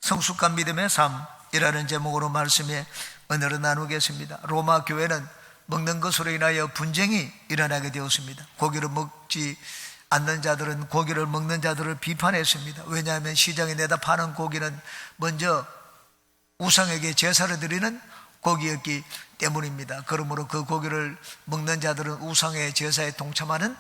성숙한 믿음의 삶이라는 제목으로 말씀에 은혜를 나누겠습니다. 로마 교회는 먹는 것으로 인하여 분쟁이 일어나게 되었습니다. 고기를 먹지 않는 자들은 고기를 먹는 자들을 비판했습니다. 왜냐하면 시장에 내다 파는 고기는 먼저 우상에게 제사를 드리는 고기였기 때문입니다. 그러므로 그 고기를 먹는 자들은 우상의 제사에 동참하는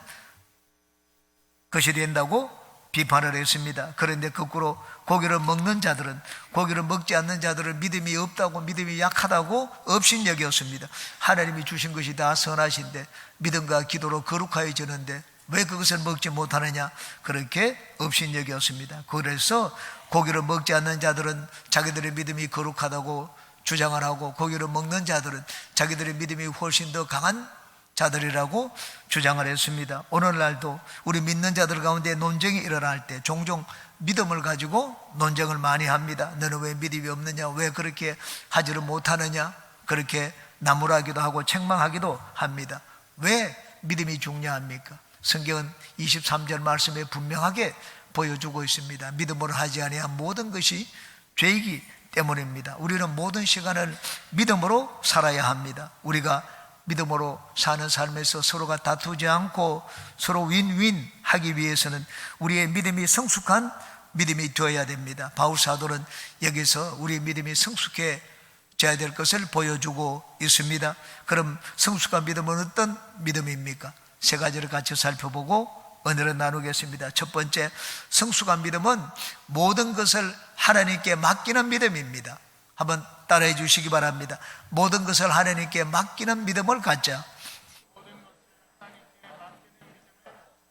것이 된다고 비판을 했습니다. 그런데 거꾸로 고기를 먹는 자들은 고기를 먹지 않는 자들은 믿음이 없다고, 믿음이 약하다고 업신여겼습니다. 하나님이 주신 것이 다 선하신데 믿음과 기도로 거룩하여지는데 왜 그것을 먹지 못하느냐, 그렇게 업신여겼습니다. 그래서 고기를 먹지 않는 자들은 자기들의 믿음이 거룩하다고 주장을 하고, 고기를 먹는 자들은 자기들의 믿음이 훨씬 더 강한 자들이라고 주장을 했습니다. 오늘날도 우리 믿는 자들 가운데 논쟁이 일어날 때 종종 믿음을 가지고 논쟁을 많이 합니다. 너는 왜 믿음이 없느냐, 왜 그렇게 하지를 못하느냐, 그렇게 나무라기도 하고 책망하기도 합니다. 왜 믿음이 중요합니까? 성경은 23절 말씀에 분명하게 보여주고 있습니다. 믿음으로 하지 아니한 모든 것이 죄이기 때문입니다. 우리는 모든 시간을 믿음으로 살아야 합니다. 우리가 믿음으로 사는 삶에서 서로가 다투지 않고 서로 윈윈 하기 위해서는 우리의 믿음이 성숙한 믿음이 되어야 됩니다. 바울 사도는 여기서 우리의 믿음이 성숙해져야 될 것을 보여주고 있습니다. 그럼 성숙한 믿음은 어떤 믿음입니까? 세 가지를 같이 살펴보고 은혜를 나누겠습니다. 첫 번째, 성숙한 믿음은 모든 것을 하나님께 맡기는 믿음입니다. 한번 따라해 주시기 바랍니다. 모든 것을 하나님께 맡기는 믿음을 갖자.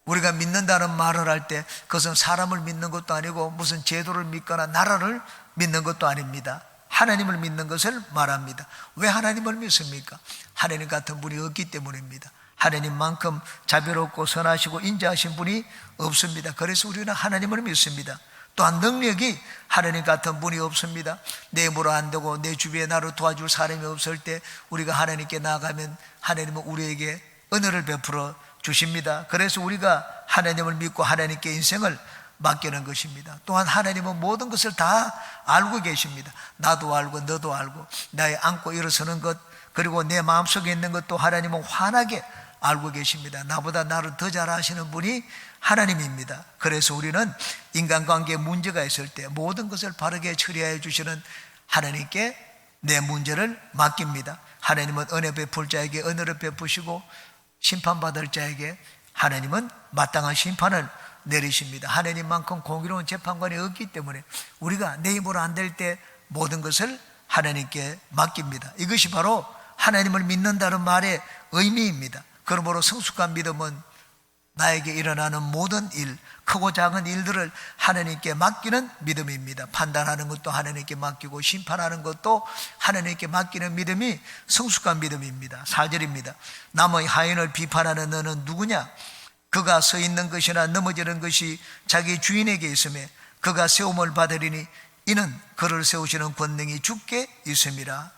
우리가 믿는다는 말을 할 때 그것은 사람을 믿는 것도 아니고 무슨 제도를 믿거나 나라를 믿는 것도 아닙니다. 하나님을 믿는 것을 말합니다. 왜 하나님을 믿습니까? 하나님 같은 분이 없기 때문입니다. 하나님만큼 자비롭고 선하시고 인자하신 분이 없습니다. 그래서 우리는 하나님을 믿습니다. 또한 능력이 하나님 같은 분이 없습니다. 내 힘으로 안 되고 내 주위에 나를 도와줄 사람이 없을 때 우리가 하나님께 나아가면 하나님은 우리에게 은혜를 베풀어 주십니다. 그래서 우리가 하나님을 믿고 하나님께 인생을 맡기는 것입니다. 또한 하나님은 모든 것을 다 알고 계십니다. 나도 알고 너도 알고 나의 안고 일어서는 것, 그리고 내 마음속에 있는 것도 하나님은 환하게 알고 계십니다. 나보다 나를 더 잘 아시는 분이 하나님입니다. 그래서 우리는 인간관계에 문제가 있을 때 모든 것을 바르게 처리하여 주시는 하나님께 내 문제를 맡깁니다. 하나님은 은혜 베풀 자에게 은혜를 베푸시고 심판받을 자에게 하나님은 마땅한 심판을 내리십니다. 하나님만큼 공의로운 재판관이 없기 때문에 우리가 내 힘으로 안 될 때 모든 것을 하나님께 맡깁니다. 이것이 바로 하나님을 믿는다는 말의 의미입니다. 그러므로 성숙한 믿음은 나에게 일어나는 모든 일, 크고 작은 일들을 하나님께 맡기는 믿음입니다. 판단하는 것도 하나님께 맡기고 심판하는 것도 하나님께 맡기는 믿음이 성숙한 믿음입니다. 4절입니다. 남의 하인을 비판하는 너는 누구냐? 그가 서 있는 것이나 넘어지는 것이 자기 주인에게 있으며 그가 세움을 받으리니 이는 그를 세우시는 권능이 주께 있음이라.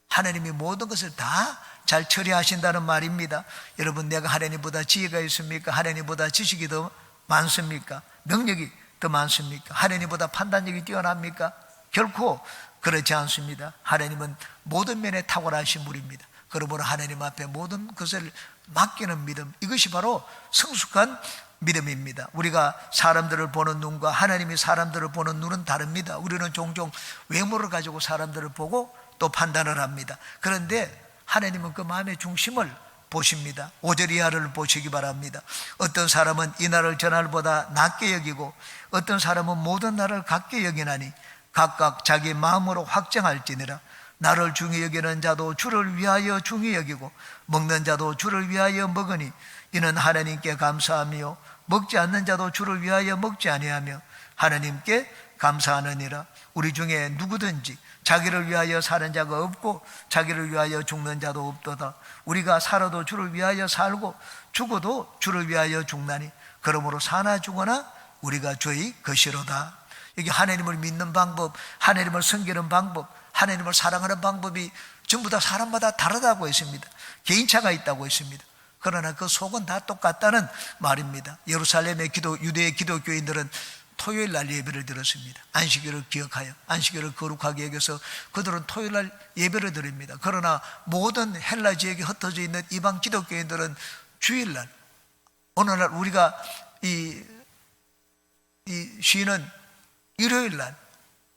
하나님이 모든 것을 다 잘 처리하신다는 말입니다. 여러분, 내가 하나님보다 지혜가 있습니까? 하나님보다 지식이 더 많습니까? 능력이 더 많습니까? 하나님보다 판단력이 뛰어납니까? 결코 그렇지 않습니다. 하나님은 모든 면에 탁월하신 분입니다. 그러므로 하나님 앞에 모든 것을 맡기는 믿음, 이것이 바로 성숙한 믿음입니다. 우리가 사람들을 보는 눈과 하나님이 사람들을 보는 눈은 다릅니다. 우리는 종종 외모를 가지고 사람들을 보고 또 판단을 합니다. 그런데 하나님은 그 마음의 중심을 보십니다. 5절 이하를 보시기 바랍니다. 어떤 사람은 이 날을 저 날보다 낮게 여기고 어떤 사람은 모든 날을 같게 여기나니 각각 자기 마음으로 확정할지니라. 나를 중히 여기는 자도 주를 위하여 중히 여기고 먹는 자도 주를 위하여 먹으니 이는 하나님께 감사하며 먹지 않는 자도 주를 위하여 먹지 아니하며 하나님께 감사하느니라. 우리 중에 누구든지 자기를 위하여 사는 자가 없고 자기를 위하여 죽는 자도 없도다. 우리가 살아도 주를 위하여 살고 죽어도 주를 위하여 죽나니 그러므로 사나 죽거나 우리가 주의 것이로다. 여기 하나님을 믿는 방법, 하나님을 섬기는 방법, 하나님을 사랑하는 방법이 전부 다 사람마다 다르다고 했습니다. 개인차가 있다고 했습니다. 그러나 그 속은 다 똑같다는 말입니다. 예루살렘의 유대의 기독교인들은 토요일 날 예배를 드렸습니다. 안식일을 기억하여 안식일을 거룩하게 여겨서 그들은 토요일 날 예배를 드립니다. 그러나 모든 헬라 지역에 흩어져 있는 이방 기독교인들은 주일날, 어느 날 우리가 이 쉬는 일요일 날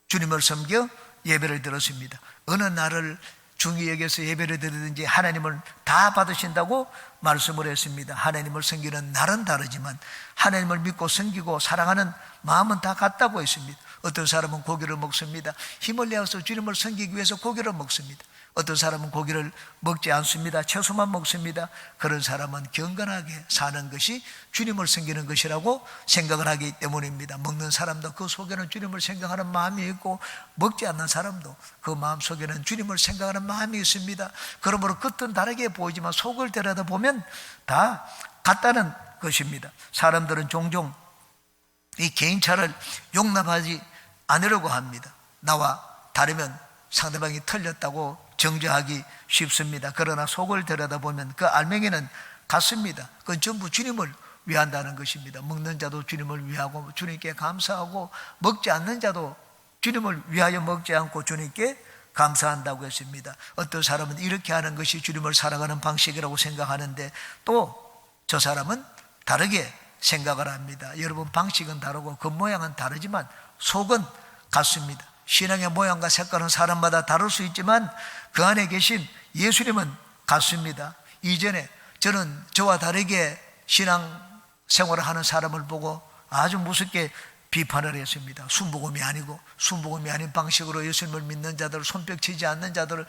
주님을 섬겨 예배를 드렸습니다. 어느 날을 중요히 여겨서 예배를 드리든지 하나님을 다 받으신다고 말씀을 했습니다. 하나님을 섬기는 날은 다르지만 하나님을 믿고 섬기고 사랑하는 마음은 다 같다고 했습니다. 어떤 사람은 고기를 먹습니다. 힘을 내어서 주님을 섬기기 위해서 고기를 먹습니다. 어떤 사람은 고기를 먹지 않습니다. 채소만 먹습니다. 그런 사람은 경건하게 사는 것이 주님을 섬기는 것이라고 생각을 하기 때문입니다. 먹는 사람도 그 속에는 주님을 생각하는 마음이 있고, 먹지 않는 사람도 그 마음 속에는 주님을 생각하는 마음이 있습니다. 그러므로 겉은 다르게 보이지만 속을 들여다보면 다 같다는 것입니다. 사람들은 종종 이 개인차를 용납하지 않으려고 합니다. 나와 다르면 상대방이 틀렸다고 정죄하기 쉽습니다. 그러나 속을 들여다보면 그 알맹이는 같습니다. 그건 전부 주님을 위한다는 것입니다. 먹는 자도 주님을 위하고 주님께 감사하고, 먹지 않는 자도 주님을 위하여 먹지 않고 주님께 감사한다고 했습니다. 어떤 사람은 이렇게 하는 것이 주님을 사랑하는 방식이라고 생각하는데 또 저 사람은 다르게 생각을 합니다. 여러분, 방식은 다르고 겉모양은 다르지만 속은 같습니다. 신앙의 모양과 색깔은 사람마다 다를 수 있지만 그 안에 계신 예수님은 같습니다. 이전에 저는 저와 다르게 신앙 생활을 하는 사람을 보고 아주 무섭게 비판을 했습니다. 순복음이 아니고 순복음이 아닌 방식으로 예수님을 믿는 자들, 손뼉치지 않는 자들을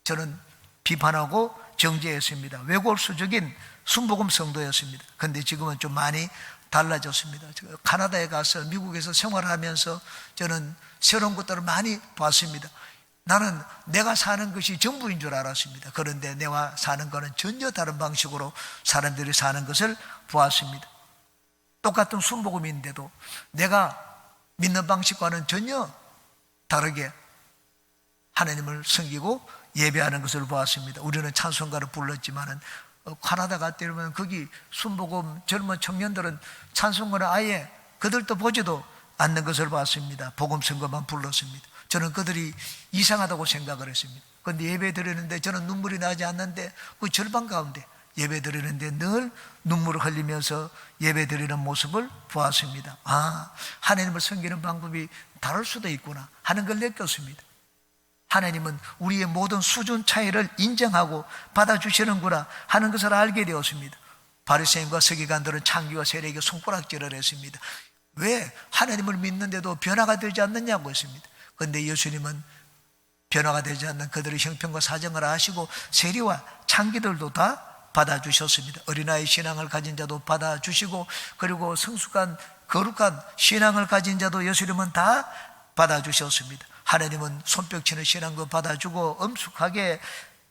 저는 비판하고 정죄했습니다. 외골수적인 순복음 성도였습니다. 그런데 지금은 좀 많이 달라졌습니다. 카나다에 가서 미국에서 생활하면서 저는 새로운 것들을 많이 봤습니다. 나는 내가 사는 것이 전부인 줄 알았습니다. 그런데 내가 사는 것은 전혀 다른 방식으로 사람들이 사는 것을 보았습니다. 똑같은 순복음인데도 내가 믿는 방식과는 전혀 다르게 하나님을 섬기고 예배하는 것을 보았습니다. 우리는 찬송가를 불렀지만은 카나다 갔더니 거기 순복음 젊은 청년들은 찬송가를 아예 그들도 보지도 않는 것을 봤습니다. 복음 선거만 불렀습니다. 저는 그들이 이상하다고 생각을 했습니다. 그런데 예배 드리는데 저는 눈물이 나지 않는데 그 절반 가운데 예배 드리는데 늘 눈물을 흘리면서 예배 드리는 모습을 보았습니다. 아, 하나님을 섬기는 방법이 다를 수도 있구나 하는 걸 느꼈습니다. 하나님은 우리의 모든 수준 차이를 인정하고 받아주시는구나 하는 것을 알게 되었습니다. 바리새인과 서기관들은 창기와 세례에게 손가락질을 했습니다. 왜 하나님을 믿는데도 변화가 되지 않느냐고 했습니다. 그런데 예수님은 변화가 되지 않는 그들의 형편과 사정을 아시고 세리와 창기들도 다 받아주셨습니다. 어린아이 신앙을 가진 자도 받아주시고, 그리고 성숙한 거룩한 신앙을 가진 자도 예수님은 다 받아주셨습니다. 하나님은 손뼉치는 신앙도 받아주고 엄숙하게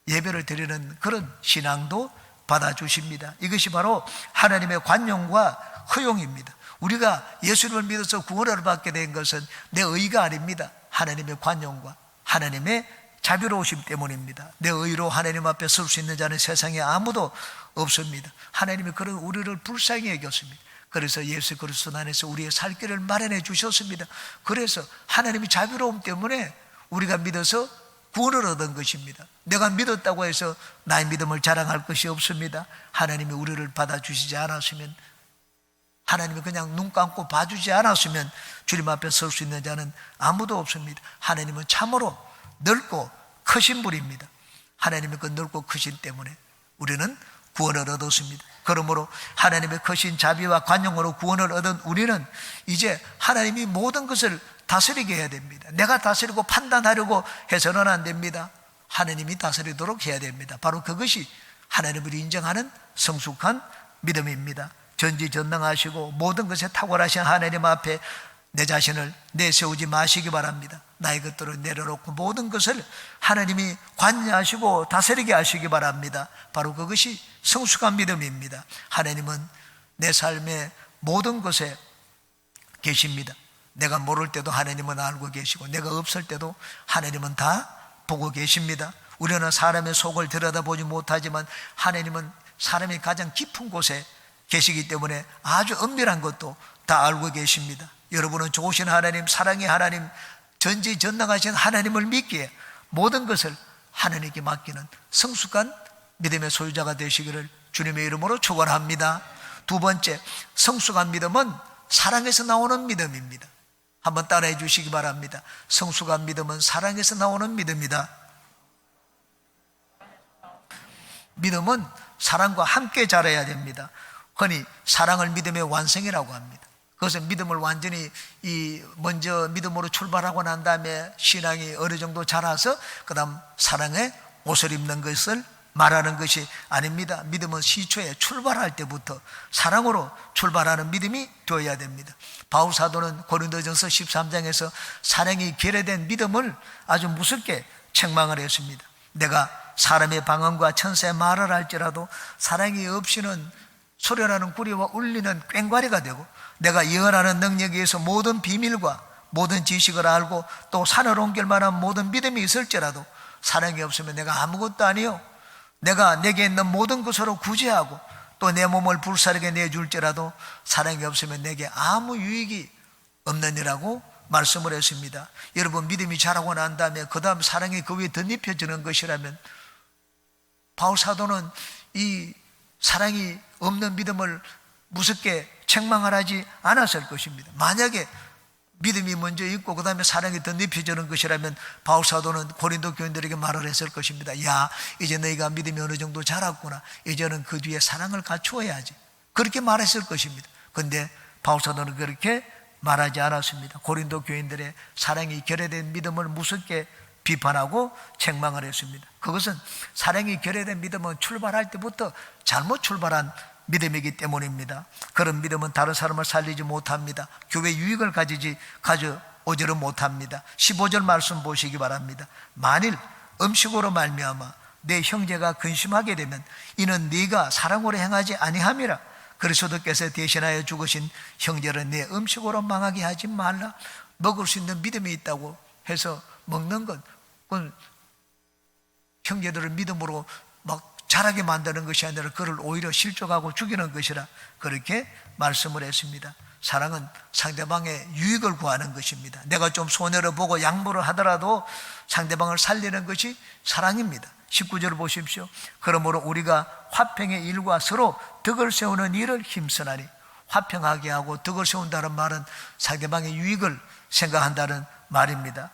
예배를 드리는 그런 신앙도 받아주십니다. 이것이 바로 하나님의 관용과 허용입니다. 우리가 예수님을 믿어서 구원을 받게 된 것은 내 의가 아닙니다. 하나님의 관용과 하나님의 자비로우심 때문입니다. 내 의로 하나님 앞에 설 수 있는 자는 세상에 아무도 없습니다. 하나님이 그런 우리를 불쌍히 여겼습니다. 그래서 예수 그리스도 안에서 우리의 살 길을 마련해 주셨습니다. 그래서 하나님의 자비로움 때문에 우리가 믿어서 구원을 얻은 것입니다. 내가 믿었다고 해서 나의 믿음을 자랑할 것이 없습니다. 하나님이 우리를 받아주시지 않았으면, 하나님이 그냥 눈 감고 봐주지 않았으면 주님 앞에 설 수 있는 자는 아무도 없습니다. 하나님은 참으로 넓고 크신 분입니다. 하나님의 그 넓고 크신 때문에 우리는 구원을 얻었습니다. 그러므로 하나님의 크신 자비와 관용으로 구원을 얻은 우리는 이제 하나님이 모든 것을 다스리게 해야 됩니다. 내가 다스리고 판단하려고 해서는 안 됩니다. 하나님이 다스리도록 해야 됩니다. 바로 그것이 하나님을 인정하는 성숙한 믿음입니다. 전지전능하시고 모든 것에 탁월하신 하나님 앞에 내 자신을 내세우지 마시기 바랍니다. 나의 것들을 내려놓고 모든 것을 하나님이 관여하시고 다스리게 하시기 바랍니다. 바로 그것이 성숙한 믿음입니다. 하나님은 내 삶의 모든 것에 계십니다. 내가 모를 때도 하나님은 알고 계시고, 내가 없을 때도 하나님은 다 보고 계십니다. 우리는 사람의 속을 들여다보지 못하지만 하나님은 사람이 가장 깊은 곳에 계시기 때문에 아주 은밀한 것도 다 알고 계십니다. 여러분은 좋으신 하나님, 사랑의 하나님, 전지전능하신 하나님을 믿기에 모든 것을 하나님께 맡기는 성숙한 믿음의 소유자가 되시기를 주님의 이름으로 축원합니다. 두 번째, 성숙한 믿음은 사랑에서 나오는 믿음입니다. 한번 따라해 주시기 바랍니다. 성숙한 믿음은 사랑에서 나오는 믿음이다. 믿음은 사랑과 함께 자라야 됩니다. 흔히 사랑을 믿음의 완성이라고 합니다. 그것은 믿음을 완전히 먼저 믿음으로 출발하고 난 다음에 신앙이 어느 정도 자라서 그 다음 사랑의 옷을 입는 것을 말하는 것이 아닙니다. 믿음은 시초에 출발할 때부터 사랑으로 출발하는 믿음이 되어야 됩니다. 바울 사도는 고린도전서 13장에서 사랑이 결여된 믿음을 아주 무섭게 책망을 했습니다. 내가 사람의 방언과 천사의 말을 할지라도 사랑이 없이는 소련하는 구리와 울리는 꽹과리가 되고, 내가 예언하는 능력에 의해서 모든 비밀과 모든 지식을 알고 또 산을 옮길 만한 모든 믿음이 있을지라도 사랑이 없으면 내가 아무것도 아니요, 내가 내게 있는 모든 것으로 구제하고 또 내 몸을 불사르게 내줄지라도 사랑이 없으면 내게 아무 유익이 없느니라고 말씀을 했습니다. 여러분, 믿음이 자라고 난 다음에 그 다음 사랑이 그 위에 덧입혀지는 것이라면 바울 사도는 이 사랑이 없는 믿음을 무섭게 책망을 하지 않았을 것입니다. 만약에 믿음이 먼저 있고 그 다음에 사랑이 덧입혀지는 것이라면 바울 사도는 고린도 교인들에게 말을 했을 것입니다. 야, 이제 너희가 믿음이 어느 정도 자랐구나, 이제는 그 뒤에 사랑을 갖추어야지, 그렇게 말했을 것입니다. 그런데 바울 사도는 그렇게 말하지 않았습니다. 고린도 교인들의 사랑이 결여된 믿음을 무섭게 비판하고 책망을 했습니다. 그것은 사랑이 결여된 믿음은 출발할 때부터 잘못 출발한 믿음이기 때문입니다. 그런 믿음은 다른 사람을 살리지 못합니다. 교회 유익을 가져오지를 못합니다. 15절 말씀 보시기 바랍니다. 만일 음식으로 말미암아 내 형제가 근심하게 되면 이는 네가 사랑으로 행하지 아니함이라. 그리스도께서 대신하여 죽으신 형제를 내 음식으로 망하게 하지 말라. 먹을 수 있는 믿음이 있다고 해서 먹는 것, 그건 형제들을 믿음으로 막 자라게 만드는 것이 아니라 그를 오히려 실족하고 죽이는 것이라 그렇게 말씀을 했습니다. 사랑은 상대방의 유익을 구하는 것입니다. 내가 좀 손해를 보고 양보를 하더라도 상대방을 살리는 것이 사랑입니다. 19절 보십시오. 그러므로 우리가 화평의 일과 서로 덕을 세우는 일을 힘쓰나니. 화평하게 하고 덕을 세운다는 말은 상대방의 유익을 생각한다는 말입니다.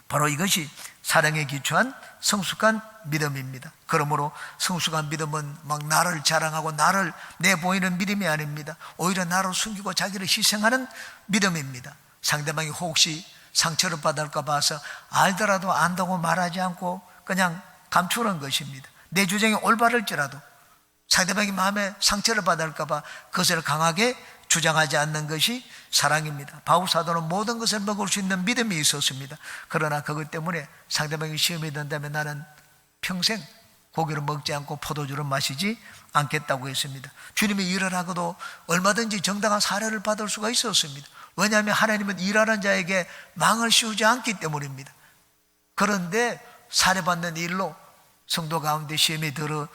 바로 이것이 사랑에 기초한 성숙한 믿음입니다. 그러므로 성숙한 믿음은 막 나를 자랑하고 나를 내보이는 믿음이 아닙니다. 오히려 나를 숨기고 자기를 희생하는 믿음입니다. 상대방이 혹시 상처를 받을까 봐서 알더라도 안다고 말하지 않고 그냥 감추는 것입니다. 내 주장이 올바를지라도 상대방이 마음에 상처를 받을까 봐 그것을 강하게 주장하지 않는 것이 사랑입니다. 바울 사도는 모든 것을 먹을 수 있는 믿음이 있었습니다. 그러나 그것 때문에 상대방이 시험이 든다면 나는 평생 고기를 먹지 않고 포도주를 마시지 않겠다고 했습니다. 주님이 일을 하고도 얼마든지 정당한 사례를 받을 수가 있었습니다. 왜냐하면 하나님은 일하는 자에게 망을 씌우지 않기 때문입니다. 그런데 사례받는 일로 성도 가운데 시험이 들어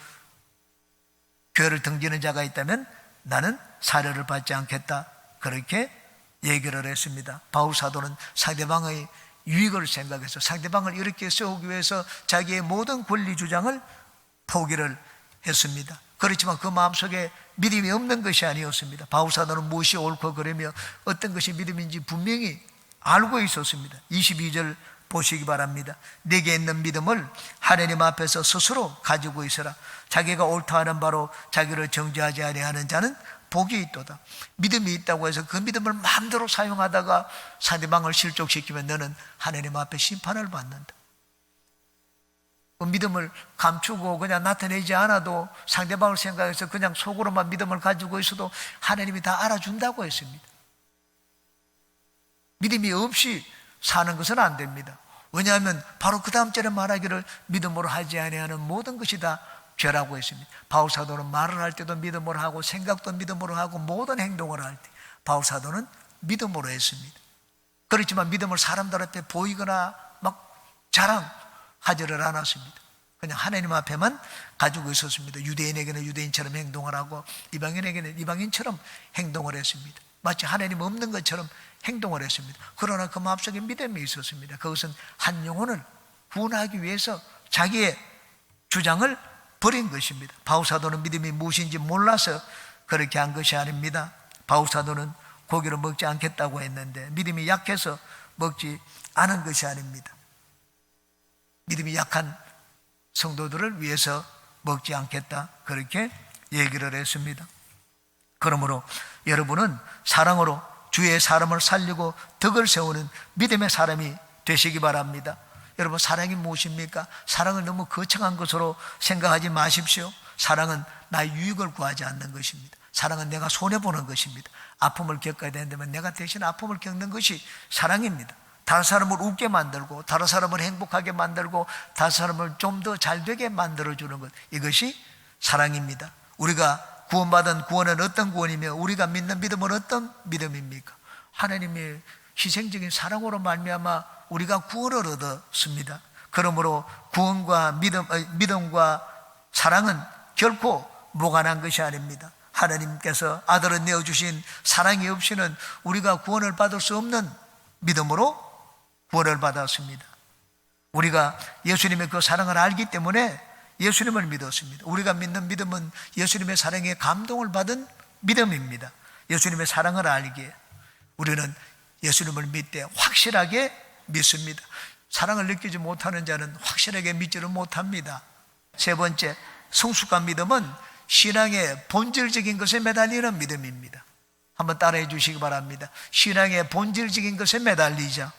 교회를 등지는 자가 있다면 나는 사례를 받지 않겠다, 그렇게 얘기를 했습니다. 바울 사도는 상대방의 유익을 생각해서 상대방을 이렇게 세우기 위해서 자기의 모든 권리 주장을 포기를 했습니다. 그렇지만 그 마음속에 믿음이 없는 것이 아니었습니다. 바울 사도는 무엇이 옳고 그르며 어떤 것이 믿음인지 분명히 알고 있었습니다. 22절 보시기 바랍니다. 내게 있는 믿음을 하나님 앞에서 스스로 가지고 있어라. 자기가 옳다 하는 바로 자기를 정죄하지 아니하는 자는 복이 있도다. 믿음이 있다고 해서 그 믿음을 마음대로 사용하다가 상대방을 실족시키면 너는 하나님 앞에 심판을 받는다. 그 믿음을 감추고 그냥 나타내지 않아도 상대방을 생각해서 그냥 속으로만 믿음을 가지고 있어도 하나님이 다 알아준다고 했습니다. 믿음이 없이 사는 것은 안 됩니다. 왜냐하면 바로 그 다음 절에 말하기를 믿음으로 하지 아니하는 모든 것이 다 죄라고 했습니다. 바울 사도는 말을 할 때도 믿음으로 하고 생각도 믿음으로 하고 모든 행동을 할 때 바울 사도는 믿음으로 했습니다. 그렇지만 믿음을 사람들 앞에 보이거나 막 자랑하지를 않았습니다. 그냥 하나님 앞에만 가지고 있었습니다. 유대인에게는 유대인처럼 행동을 하고 이방인에게는 이방인처럼 행동을 했습니다. 마치 하나님 없는 것처럼 행동을 했습니다. 그러나 그 마음속에 믿음이 있었습니다. 그것은 한 영혼을 구원하기 위해서 자기의 주장을 버린 것입니다. 바울사도는 믿음이 무엇인지 몰라서 그렇게 한 것이 아닙니다. 바울사도는 고기를 먹지 않겠다고 했는데 믿음이 약해서 먹지 않은 것이 아닙니다. 믿음이 약한 성도들을 위해서 먹지 않겠다, 그렇게 얘기를 했습니다. 그러므로 여러분은 사랑으로 주의 사람을 살리고 덕을 세우는 믿음의 사람이 되시기 바랍니다. 여러분, 사랑이 무엇입니까? 사랑을 너무 거창한 것으로 생각하지 마십시오. 사랑은 나의 유익을 구하지 않는 것입니다. 사랑은 내가 손해보는 것입니다. 아픔을 겪어야 된다면 내가 대신 아픔을 겪는 것이 사랑입니다. 다른 사람을 웃게 만들고, 다른 사람을 행복하게 만들고, 다른 사람을 좀 더 잘되게 만들어주는 것, 이것이 사랑입니다. 우리가 구원받은 구원은 어떤 구원이며 우리가 믿는 믿음은 어떤 믿음입니까? 하나님의 희생적인 사랑으로 말미암아 우리가 구원을 얻었습니다. 그러므로 구원과 믿음과 사랑은 결코 무관한 것이 아닙니다. 하나님께서 아들을 내어주신 사랑이 없이는 우리가 구원을 받을 수 없는 믿음으로 구원을 받았습니다. 우리가 예수님의 그 사랑을 알기 때문에 예수님을 믿었습니다. 우리가 믿는 믿음은 예수님의 사랑에 감동을 받은 믿음입니다. 예수님의 사랑을 알기에 우리는 예수님을 믿되 확실하게 믿습니다. 사랑을 느끼지 못하는 자는 확실하게 믿지를 못합니다. 세 번째, 성숙한 믿음은 신앙의 본질적인 것에 매달리는 믿음입니다. 한번 따라해 주시기 바랍니다. 신앙의 본질적인 것에 매달리자.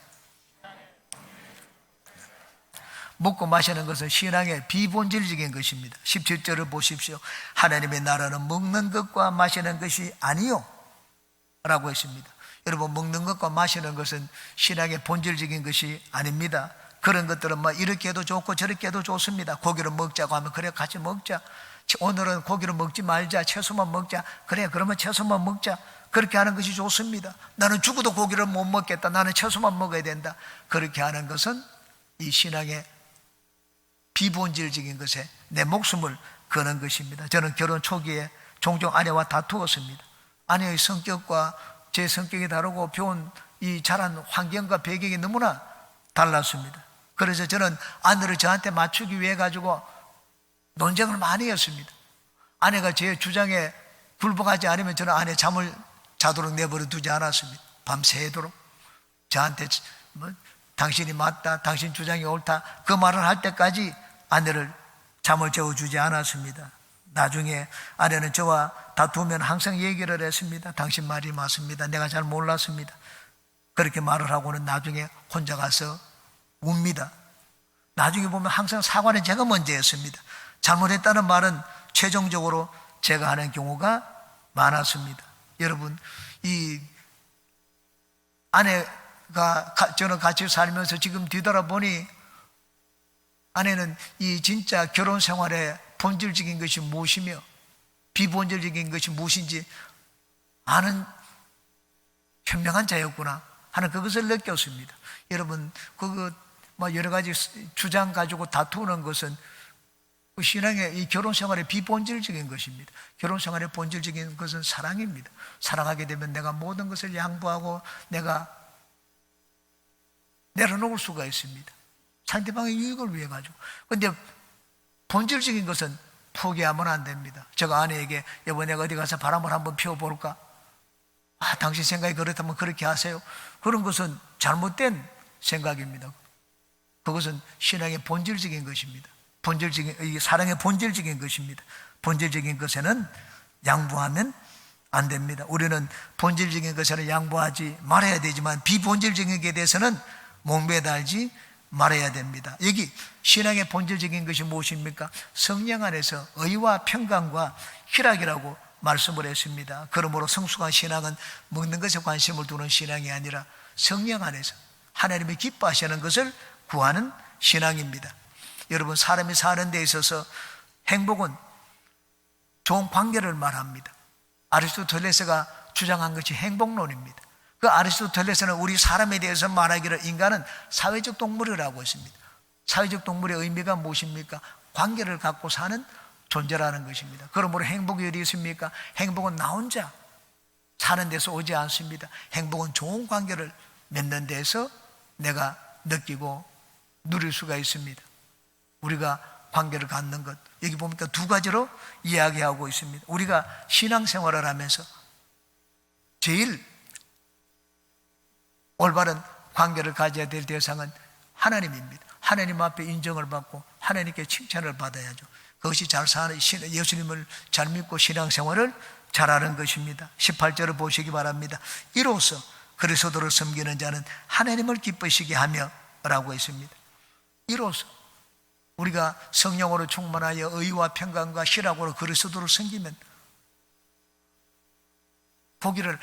먹고 마시는 것은 신앙의 비본질적인 것입니다. 17절을 보십시오. 하나님의 나라는 먹는 것과 마시는 것이 아니요 라고 했습니다. 여러분, 먹는 것과 마시는 것은 신앙의 본질적인 것이 아닙니다. 그런 것들은 이렇게 해도 좋고 저렇게 해도 좋습니다. 고기를 먹자고 하면 그래, 같이 먹자. 오늘은 고기를 먹지 말자, 채소만 먹자. 그래, 그러면 채소만 먹자. 그렇게 하는 것이 좋습니다. 나는 죽어도 고기를 못 먹겠다, 나는 채소만 먹어야 된다. 그렇게 하는 것은 이 신앙의 비본질적인 것에 내 목숨을 거는 것입니다. 저는 결혼 초기에 종종 아내와 다투었습니다. 아내의 성격과 제 성격이 다르고 배운 이 자란 환경과 배경이 너무나 달랐습니다. 그래서 저는 아내를 저한테 맞추기 위해 가지고 논쟁을 많이 했습니다. 아내가 제 주장에 굴복하지 않으면 저는 아내 잠을 자도록 내버려 두지 않았습니다. 밤새도록 저한테 당신이 맞다, 당신 주장이 옳다, 그 말을 할 때까지 아내를 잠을 재워주지 않았습니다. 나중에 아내는 저와 다투면 항상 얘기를 했습니다. 당신 말이 맞습니다. 내가 잘 몰랐습니다. 그렇게 말을 하고는 나중에 혼자 가서 웁니다. 나중에 보면 항상 사과는 제가 먼저 했습니다. 잘못했다는 말은 최종적으로 제가 하는 경우가 많았습니다. 여러분, 이 아내가 저는 같이 살면서 지금 뒤돌아보니 아내는 이 진짜 결혼 생활의 본질적인 것이 무엇이며 비본질적인 것이 무엇인지 아는 현명한 자였구나 하는 그것을 느꼈습니다. 여러분, 여러 가지 주장 가지고 다투는 것은 그 신앙의 이 결혼 생활의 비본질적인 것입니다. 결혼 생활의 본질적인 것은 사랑입니다. 사랑하게 되면 내가 모든 것을 양보하고 내가 내려놓을 수가 있습니다. 상대방의 유익을 위해 가지고. 그런데 본질적인 것은 포기하면 안 됩니다. 제가 아내에게 여보, 내가 어디 가서 바람을 한번 피워볼까? 당신 생각이 그렇다면 그렇게 하세요. 그런 것은 잘못된 생각입니다. 그것은 신앙의 본질적인 것입니다. 이 사랑의 본질적인 것입니다. 본질적인 것에는 양보하면 안 됩니다. 우리는 본질적인 것에는 양보하지 말아야 되지만 비본질적인 것에 대해서는 목매달지 말아야 됩니다. 여기 신앙의 본질적인 것이 무엇입니까? 성령 안에서 의와 평강과 희락이라고 말씀을 했습니다. 그러므로 성숙한 신앙은 먹는 것에 관심을 두는 신앙이 아니라 성령 안에서 하나님이 기뻐하시는 것을 구하는 신앙입니다. 여러분, 사람이 사는 데 있어서 행복은 좋은 관계를 말합니다. 아리스토텔레스가 주장한 것이 행복론입니다. 그 아리스토텔레스는 우리 사람에 대해서 말하기를 인간은 사회적 동물이라고 했습니다. 사회적 동물의 의미가 무엇입니까? 관계를 갖고 사는 존재라는 것입니다. 그러므로 행복이 어디 있습니까? 행복은 나 혼자 사는 데서 오지 않습니다. 행복은 좋은 관계를 맺는 데서 내가 느끼고 누릴 수가 있습니다. 우리가 관계를 갖는 것, 여기 보니까 두 가지로 이야기하고 있습니다. 우리가 신앙생활을 하면서 제일 올바른 관계를 가져야 될 대상은 하나님입니다. 하나님 앞에 인정을 받고 하나님께 칭찬을 받아야죠. 그것이 잘 사는, 예수님을 잘 믿고 신앙생활을 잘하는 것입니다. 18절을 보시기 바랍니다. 이로써 그리스도를 섬기는 자는 하나님을 기쁘시게 하며 라고 했습니다. 이로써 우리가 성령으로 충만하여 의와 평강과 희락으로 그리스도를 섬기면, 고기를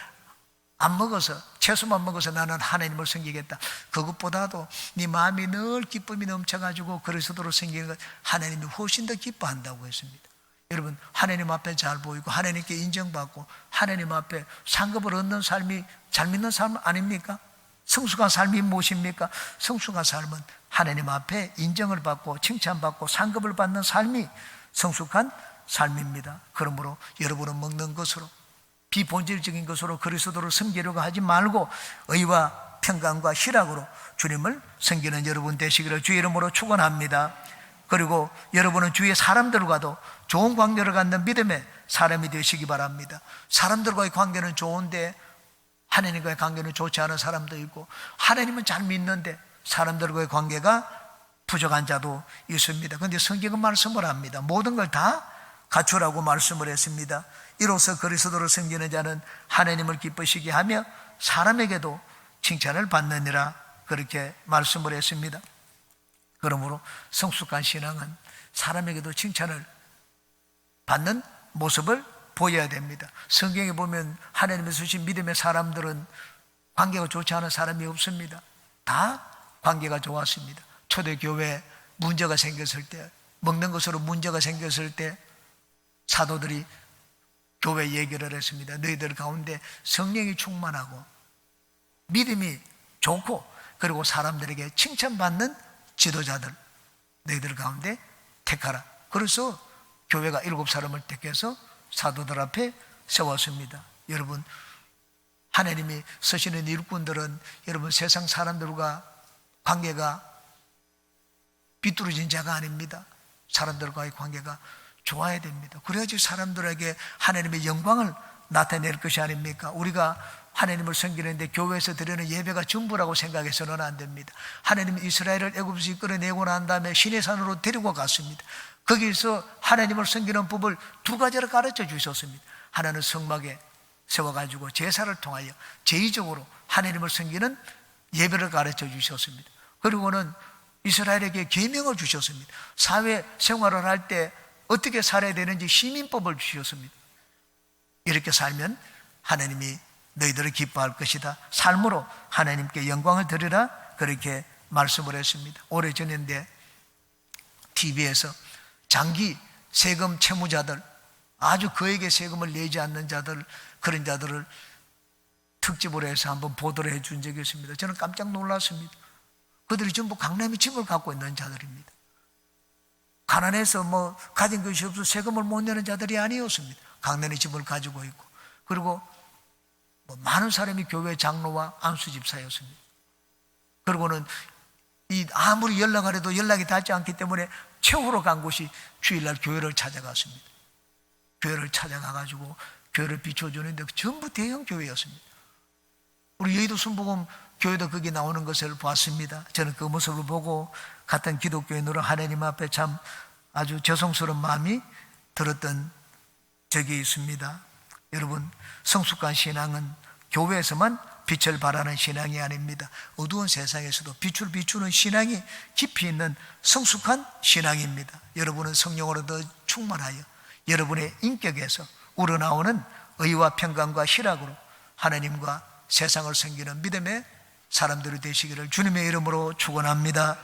안 먹어서, 채소만 먹어서 나는 하나님을 섬기겠다, 그것보다도 네 마음이 늘 기쁨이 넘쳐가지고 그리스도를 섬기는 것, 하나님이 훨씬 더 기뻐한다고 했습니다. 여러분, 하나님 앞에 잘 보이고 하나님께 인정받고 하나님 앞에 상급을 얻는 삶이 잘 믿는 삶 아닙니까? 성숙한 삶이 무엇입니까? 성숙한 삶은 하나님 앞에 인정을 받고 칭찬받고 상급을 받는 삶이 성숙한 삶입니다. 그러므로 여러분은 먹는 것으로, 비본질적인 것으로 그리스도를 섬기려고 하지 말고 의와 평강과 희락으로 주님을 섬기는 여러분 되시기를 주의 이름으로 축원합니다. 그리고 여러분은 주위의 사람들과도 좋은 관계를 갖는 믿음의 사람이 되시기 바랍니다. 사람들과의 관계는 좋은데 하나님과의 관계는 좋지 않은 사람도 있고, 하나님은 잘 믿는데 사람들과의 관계가 부족한 자도 있습니다. 그런데 성경은 말씀을 합니다. 모든 걸 다 갖추라고 말씀을 했습니다. 이로써 그리스도를 섬기는 자는 하나님을 기쁘시게 하며 사람에게도 칭찬을 받느니라, 그렇게 말씀을 했습니다. 그러므로 성숙한 신앙은 사람에게도 칭찬을 받는 모습을 보여야 됩니다. 성경에 보면 하나님의 주신 믿음의 사람들은 관계가 좋지 않은 사람이 없습니다. 다 관계가 좋았습니다. 초대교회에 문제가 생겼을 때, 먹는 것으로 문제가 생겼을 때 사도들이 교회 얘기를 했습니다. 너희들 가운데 성령이 충만하고 믿음이 좋고 그리고 사람들에게 칭찬받는 지도자들 너희들 가운데 택하라. 그래서 교회가 7사람을 택해서 사도들 앞에 세웠습니다. 여러분, 하나님이 쓰시는 일꾼들은 여러분 세상 사람들과 관계가 비뚤어진 자가 아닙니다. 사람들과의 관계가 좋아야 됩니다. 그래야지 사람들에게 하나님의 영광을 나타낼 것이 아닙니까? 우리가 하나님을 섬기는데 교회에서 드리는 예배가 전부라고 생각해서는 안 됩니다. 하나님은 이스라엘을 애굽에서 이끌어내고 난 다음에 시내산으로 데리고 갔습니다. 거기서 하나님을 섬기는 법을 2가지를 가르쳐 주셨습니다. 하나는 성막에 세워가지고 제사를 통하여 제의적으로 하나님을 섬기는 예배를 가르쳐 주셨습니다. 그리고는 이스라엘에게 계명을 주셨습니다. 사회 생활을 할 때 어떻게 살아야 되는지 시민법을 주셨습니다. 이렇게 살면 하나님이 너희들을 기뻐할 것이다. 삶으로 하나님께 영광을 드리라, 그렇게 말씀을 했습니다. 오래전인데 TV에서 장기 세금 채무자들, 아주 그에게 세금을 내지 않는 자들, 그런 자들을 특집으로 해서 한번 보도를 해준 적이 있습니다. 저는 깜짝 놀랐습니다. 그들이 전부 강남의 집을 갖고 있는 자들입니다. 가난해서 가진 것이 없어 세금을 못 내는 자들이 아니었습니다. 강남의 집을 가지고 있고, 그리고 많은 사람이 교회 장로와 안수집사였습니다. 그리고는 아무리 연락을 해도 연락이 닿지 않기 때문에 최후로 간 곳이 주일날 교회를 찾아갔습니다. 교회를 찾아가가지고 교회를 비춰주는데 전부 대형 교회였습니다. 우리 여의도 순복음 교회도 거기 나오는 것을 봤습니다. 저는 그 모습을 보고 같은 기독교인으로 하나님 앞에 참 아주 죄송스러운 마음이 들었던 적이 있습니다. 여러분, 성숙한 신앙은 교회에서만 빛을 발하는 신앙이 아닙니다. 어두운 세상에서도 빛을 비추는 신앙이 깊이 있는 성숙한 신앙입니다. 여러분은 성령으로 더 충만하여 여러분의 인격에서 우러나오는 의와 평강과 희락으로 하나님과 세상을 섬기는 믿음의 사람들이 되시기를 주님의 이름으로 축원합니다.